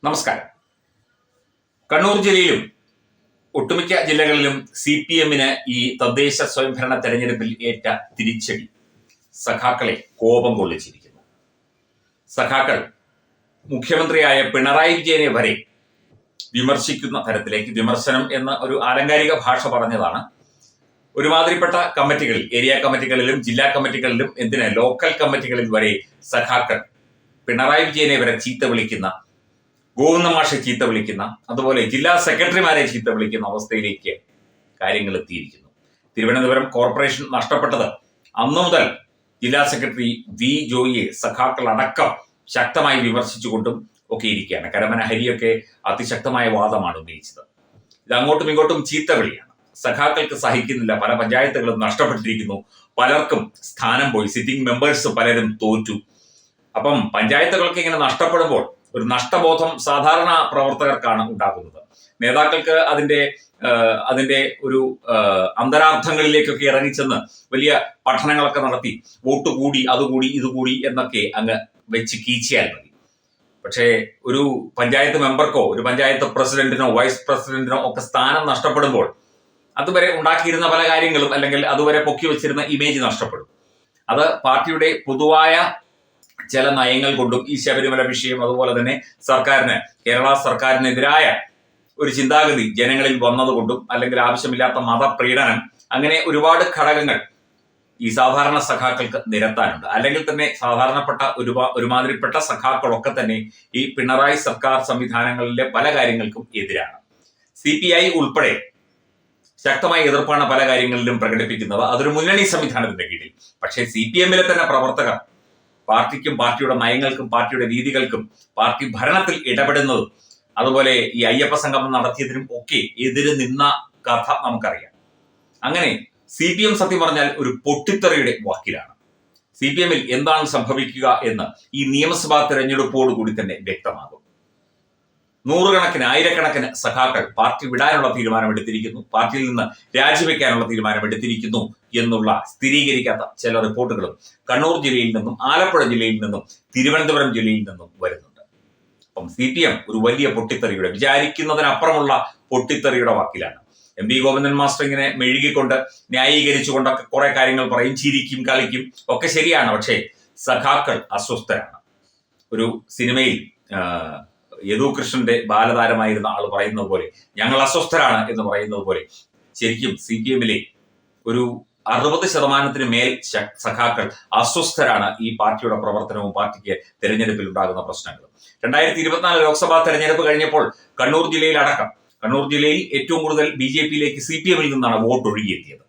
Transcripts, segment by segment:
നമസ്കാരം. കണ്ണൂർ ജില്ലയിലും ഒട്ടുമിക്ക ജില്ലകളിലും CPM-ന് ഈ തദ്ദേശ സ്വയംഭരണ തെരഞ്ഞെടുപ്പിൽ ഏറ്റ തിരിച്ചടി സഖാക്കളെ കോപം കൊള്ളിച്ചിരിക്കുന്നു. സഖാക്കൾ മുഖ്യമന്ത്രിയായ പിണറായി വിജയനെ വരെ വിമർശിക്കുന്ന തരത്തിലേക്ക്, വിമർശനം എന്ന ഒരു ആലങ്കാരിക ഭാഷ പറഞ്ഞതാണ്, ഒരുമാതിരിപ്പെട്ട കമ്മിറ്റികളിൽ, ഏരിയ കമ്മിറ്റികളിലും ജില്ലാ കമ്മിറ്റികളിലും ലോക്കൽ കമ്മിറ്റികളിൽ വരെ സഖാക്കൾ പിണറായി വിജയനെ വരെ ചീത്ത വിളിക്കുന്ന, ഗോവിന്ദ മാഷെ ചീത്ത വിളിക്കുന്ന, അതുപോലെ ജില്ലാ സെക്രട്ടറിമാരെ ചീത്ത വിളിക്കുന്ന അവസ്ഥയിലേക്ക് കാര്യങ്ങൾ എത്തിയിരിക്കുന്നു. തിരുവനന്തപുരം കോർപ്പറേഷൻ നഷ്ടപ്പെട്ടത് അന്നു മുതൽ ജില്ലാ സെക്രട്ടറി വി ജോയിയെ സഖാക്കൾ അടക്കം ശക്തമായി വിമർശിച്ചുകൊണ്ടും ഒക്കെ ഇരിക്കുകയാണ്. കരമന ഹരിയൊക്കെ അതിശക്തമായ വാദമാണ് ഉന്നയിച്ചത്. ഇത് അങ്ങോട്ടും ഇങ്ങോട്ടും ചീത്ത വിളിയാണ്. സഖാക്കൾക്ക് സഹിക്കുന്നില്ല. പല പഞ്ചായത്തുകളും നഷ്ടപ്പെട്ടിരിക്കുന്നു. പലർക്കും സ്ഥാനം പോയി. സിറ്റിംഗ് മെമ്പേഴ്സ് പലരും തോറ്റു. അപ്പം പഞ്ചായത്തുകൾക്ക് ഇങ്ങനെ നഷ്ടപ്പെടുമ്പോൾ ഒരു നഷ്ടബോധം സാധാരണ പ്രവർത്തകർക്കാണ് ഉണ്ടാകുന്നത്. നേതാക്കൾക്ക് അതിന്റെ ഒരു അന്തരാർത്ഥങ്ങളിലേക്കൊക്കെ ഇറങ്ങിച്ചെന്ന് വലിയ പഠനങ്ങളൊക്കെ നടത്തി വോട്ട് കൂടി, അതുകൂടി, ഇതുകൂടി എന്നൊക്കെ അങ്ങ് വെച്ച് കീച്ചിയാൽ മതി. പക്ഷേ ഒരു പഞ്ചായത്ത് മെമ്പർക്കോ ഒരു പഞ്ചായത്ത് പ്രസിഡന്റിനോ വൈസ് പ്രസിഡന്റിനോ ഒക്കെ സ്ഥാനം നഷ്ടപ്പെടുമ്പോൾ അതുവരെ ഉണ്ടാക്കിയിരുന്ന പല കാര്യങ്ങളും, അല്ലെങ്കിൽ അതുവരെ പൊക്കി വെച്ചിരുന്ന ഇമേജ് നഷ്ടപ്പെടും. അത് പാർട്ടിയുടെ പൊതുവായ ചില നയങ്ങൾ കൊണ്ടും, ഈ ശബരിമല വിഷയം, അതുപോലെ തന്നെ കേരള സർക്കാരിനെതിരായ ഒരു ചിന്താഗതി ജനങ്ങളിൽ വന്നതുകൊണ്ടും, അല്ലെങ്കിൽ ആവശ്യമില്ലാത്ത മതപ്രീണനം, അങ്ങനെ ഒരുപാട് ഘടകങ്ങൾ ഈ സാധാരണ സഖാക്കൾക്ക് നിരത്താനുണ്ട്. അല്ലെങ്കിൽ തന്നെ സാധാരണപ്പെട്ട ഒരുമാതിരിപ്പെട്ട സഖാക്കളൊക്കെ തന്നെ ഈ പിണറായി സർക്കാർ സംവിധാനങ്ങളിലെ പല കാര്യങ്ങൾക്കും എതിരാണ്. CPI ഉൾപ്പെടെ ശക്തമായ എതിർപ്പാണ് പല കാര്യങ്ങളിലും പ്രകടിപ്പിക്കുന്നത്. അതൊരു മുന്നണി സംവിധാനത്തിന്റെ കീഴിൽ. പക്ഷേ CPM-ലെ തന്നെ പ്രവർത്തകർ പാർട്ടിക്കും പാർട്ടിയുടെ നയങ്ങൾക്കും പാർട്ടിയുടെ രീതികൾക്കും പാർട്ടി ഭരണത്തിൽ ഇടപെടുന്നതും, അതുപോലെ ഈ അയ്യപ്പ സംഗമം നടത്തിയതിനും ഒക്കെ എതിര് നിന്ന കഥ നമുക്കറിയാം. അങ്ങനെ CPM സത്യം പറഞ്ഞാൽ ഒരു പൊട്ടിത്തെറിയുടെ വാക്കിലാണ്. CPM-ൽ എന്താണ് സംഭവിക്കുക എന്ന് ഈ നിയമസഭാ തെരഞ്ഞെടുപ്പോടുകൂടി തന്നെ വ്യക്തമാകും. നൂറുകണക്കിന്, ആയിരക്കണക്കിന് സഖാക്കൾ പാർട്ടി വിടാനുള്ള തീരുമാനമെടുത്തിരിക്കുന്നു, പാർട്ടിയിൽ നിന്ന് രാജിവെക്കാനുള്ള തീരുമാനമെടുത്തിരിക്കുന്നു എന്നുള്ള സ്ഥിരീകരിക്കാത്ത ചില റിപ്പോർട്ടുകളും കണ്ണൂർ ജില്ലയിൽ നിന്നും, ആലപ്പുഴ ജില്ലയിൽ നിന്നും, തിരുവനന്തപുരം ജില്ലയിൽ നിന്നും വരുന്നുണ്ട്. അപ്പം CPM ഒരു വലിയ പൊട്ടിത്തെറിയുടെ, വിചാരിക്കുന്നതിനപ്പുറമുള്ള പൊട്ടിത്തെറിയുടെ വാക്കിലാണ്. MP ഗോവിന്ദൻ മാസ്റ്റർ ഇങ്ങനെ മെഴുകിക്കൊണ്ട് ന്യായീകരിച്ചുകൊണ്ടൊക്കെ കുറെ കാര്യങ്ങൾ പറയും, ചിരിക്കും, കളിക്കും, ഒക്കെ ശരിയാണ്. പക്ഷേ സഖാക്കൾ അസ്വസ്ഥരാണ്. ഒരു സിനിമയിൽ യദുകൃഷ്ണന്റെ ബാലതാരമായിരുന്ന ആൾ പറയുന്നത് പോലെ, ഞങ്ങൾ അസ്വസ്ഥരാണ് എന്ന് പറയുന്നത് പോലെ, ശരിക്കും CPM-ലെ ഒരു 60% മേൽ സഖാക്കൾ അസ്വസ്ഥരാണ് ഈ പാർട്ടിയുടെ പ്രവർത്തനവും പാർട്ടിക്ക് തെരഞ്ഞെടുപ്പിൽ ഉണ്ടാകുന്ന പ്രശ്നങ്ങളും. 2024 ലോക്സഭാ തെരഞ്ഞെടുപ്പ് കഴിഞ്ഞപ്പോൾ കണ്ണൂർ ജില്ലയിൽ ഏറ്റവും കൂടുതൽ BJP-യിലേക്ക് CPM-ൽ നിന്നാണ് വോട്ട് ഒഴുകിയെത്തിയത്.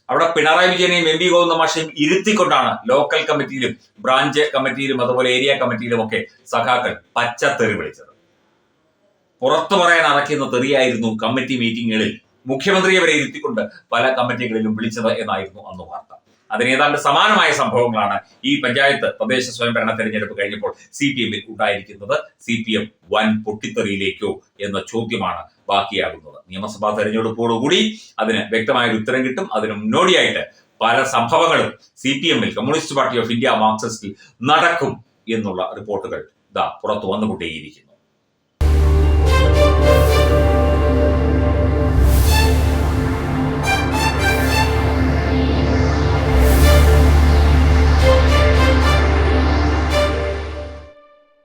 അവിടെ പിണറായി വിജയനെയും MP ഗോവിന്ദ മാഷയും ഇരുത്തിക്കൊണ്ടാണ് ലോക്കൽ കമ്മിറ്റിയിലും ബ്രാഞ്ച് കമ്മിറ്റിയിലും അതുപോലെ ഏരിയ കമ്മിറ്റിയിലും ഒക്കെ സഖാക്കൾ പച്ചത്തെറി വിളിച്ചത്. പുറത്തു പറയാൻ അറക്കുന്ന തെറിയായിരുന്നു കമ്മിറ്റി മീറ്റിങ്ങുകളിൽ മുഖ്യമന്ത്രിയെ വരെ ഇരുത്തിക്കൊണ്ട് പല കമ്മിറ്റികളിലും വിളിച്ചത് എന്നായിരുന്നു അന്ന് വാർത്ത. അതിനേതാണ്ട് സമാനമായ സംഭവങ്ങളാണ് ഈ പഞ്ചായത്ത് തദ്ദേശ സ്വയംഭരണ തെരഞ്ഞെടുപ്പ് കഴിഞ്ഞപ്പോൾ CPM-ൽ ഉണ്ടായിരിക്കുന്നത്. CPM വൻ പൊട്ടിത്തെറിയിലേക്കോ എന്ന ചോദ്യമാണ് ബാക്കിയാകുന്നത്. നിയമസഭാ തെരഞ്ഞെടുപ്പോടുകൂടി അതിന് വ്യക്തമായൊരു ഉത്തരം കിട്ടും. അതിന് മുന്നോടിയായിട്ട് പല സംഭവങ്ങളും CPM-ൽ, കമ്മ്യൂണിസ്റ്റ് പാർട്ടി ഓഫ് ഇന്ത്യ മാർക്സിസ്റ്റിൽ നടക്കും എന്നുള്ള റിപ്പോർട്ടുകൾ പുറത്തു വന്നുകൊണ്ടേയിരിക്കുന്നു.